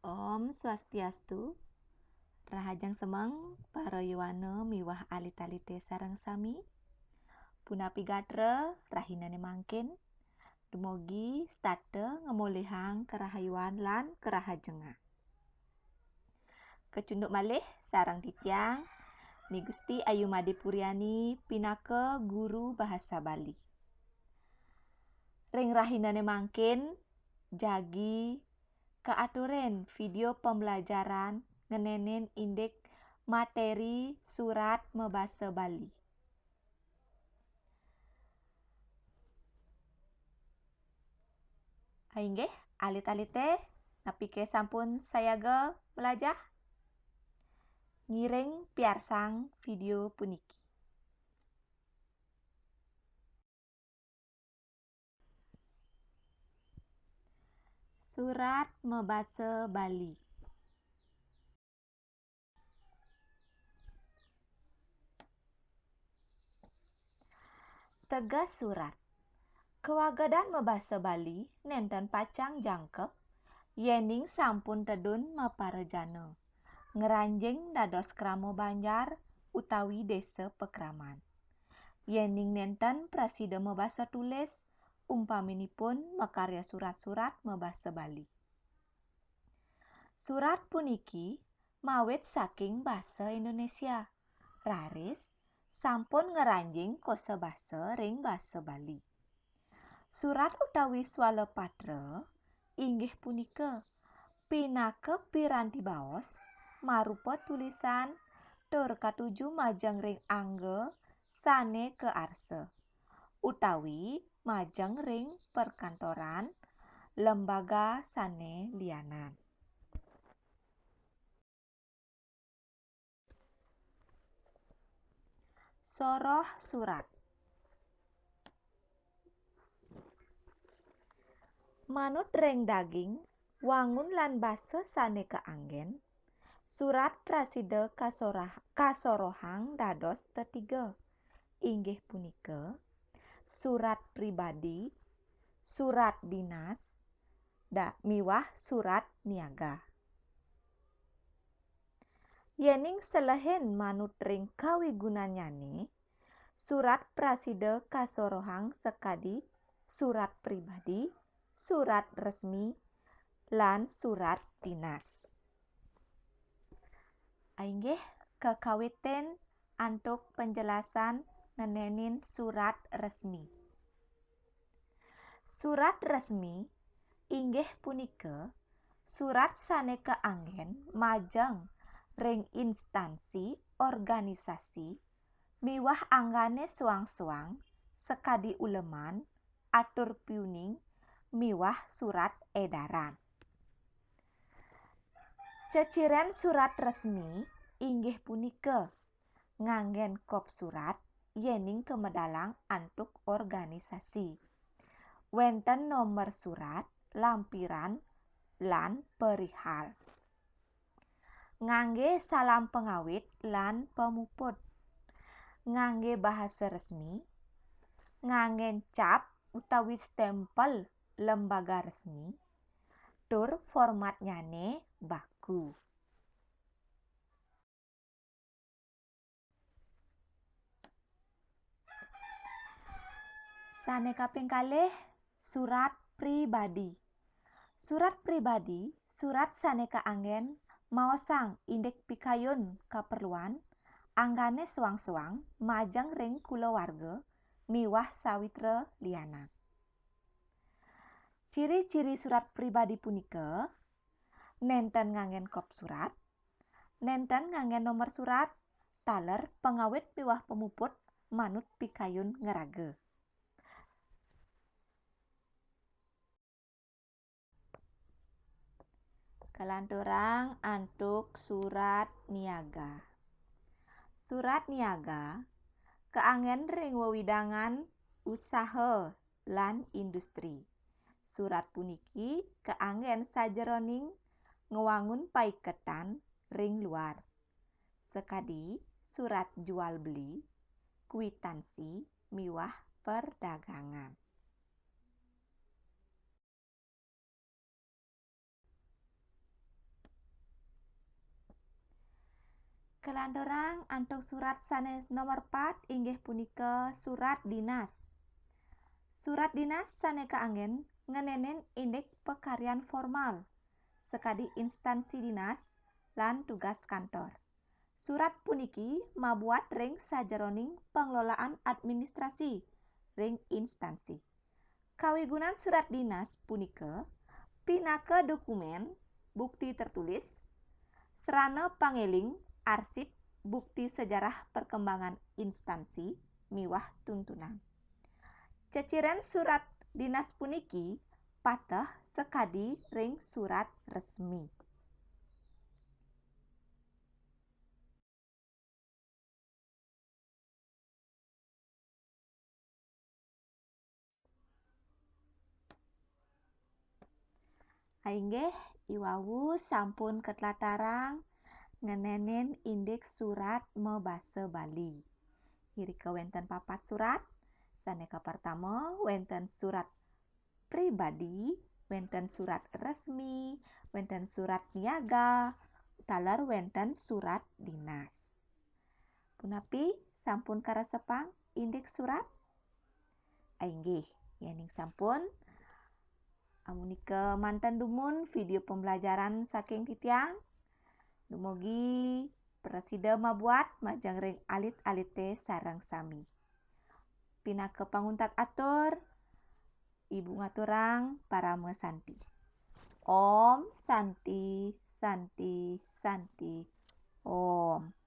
Om Swastiastu, Rahajang Semeng, Parayuwana miwah alit-alite sareng sami, punapi gatra rahinane mangkin, dumugi state ngemulihang kerahayuan lan kerahajengan. Kecunduk malih sarang titiang, ni Gusti Ayu Made Puryani pinaka guru bahasa Bali. Ring rahinane mangkin, jagi keaturan video pembelajaran ngenenin indek materi surat membahasa Bali. Ainggih, alit-alite napike sampun sayaga belajar ngiring piarsang video puniki. Surat membahasa Bali. Tegas surat. Kewagadan membahasa Bali nenten pacang jangkep, yening sampun tedun maparejana. Ngeranjing dados kramo Banjar utawi desa pekraman. Yening nenten prasida membahasa tulis, umpaminipun makarya surat-surat membahasa Bali. Surat puniki mawit saking basa Indonesia. Raris sampun ngeranjing kosa basa ring basa Bali. Surat utawi swalapatra inggih punika pinaka piranti baos marupa tulisan tur katuju majeng ring angga sane kearsa utawi majeng ring perkantoran lembaga sane lianan. Soroh surat. Manut ring daging, wangun lan basa sane keanggen, surat prasida kasorohang dados tetiga. Inggih punika, surat pribadi, surat dinas, miwah surat niaga. Yening selehen manut ring kawigunanyane, surat prasida kasorohang sekadi surat pribadi, surat resmi, lan surat dinas. Ainggih kekawiten antuk penjelasan ngenenin surat resmi. Surat resmi inggih punika surat sane keanggen majeng ring instansi organisasi miwah anggane suang-suang sekadi uleman atur piuning miwah surat edaran. Ceciren surat resmi inggih punika nganggen kop surat yening kemedalang antuk organisasi. Wenten nomor surat, lampiran, lan perihal. Ngangge salam pengawit lan pemuput. Ngangge bahasa resmi, nganggen cap utawi stempel lembaga resmi, tur formatnyane baku. Sane kaping kalih surat pribadi. Surat pribadi, surat sane kaanggen maosang indek pikayun kaperluan anggane suang-suang majeng ring kulawarga miwah sawitra liana. Ciri-ciri surat pribadi punika nenten nganggen kop surat, nenten nganggen nomor surat, taler pengawit miwah pemuput manut pikayun ngeraga. Kelanturang antuk surat niaga. Surat niaga keanggen ring wewidangan usaha lan industri. Surat puniki keanggen sajeroning ngewangun paiketan ring luar. Sekadi surat jual beli, kwitansi, miwah perdagangan. Kelan dorang antuk surat sanes nomor 4 inggih punika surat dinas. Surat dinas saneka anggen ngenenen indek pekaryan formal sekadi instansi dinas lan tugas kantor. Surat puniki mabuat ring sajeroning pengelolaan administrasi ring instansi. Kawigunan surat dinas punika pinake dokumen bukti tertulis serana pangeling arsip bukti sejarah perkembangan instansi miwah tuntunan. Ceciren surat dinas puniki patah sekadi ring surat resmi. Ainggih iwawu sampun ketlatarang ngenenen indeks surat mebasa Bali. Irika wenten papat surat. Saneka pertama wenten surat pribadi, wenten surat resmi, wenten surat niaga, taler wenten surat dinas. Punapi sampun karesepang indeks surat? Ainggih, yening sampun. Amunika mantan dumun video pembelajaran saking titiang. Dumugi presida mabuat majang ring alit-alite sareng sami. Pinake panguntat atur, ibu ngaturang parama santi. Om Santi, Santi, Santi, Om.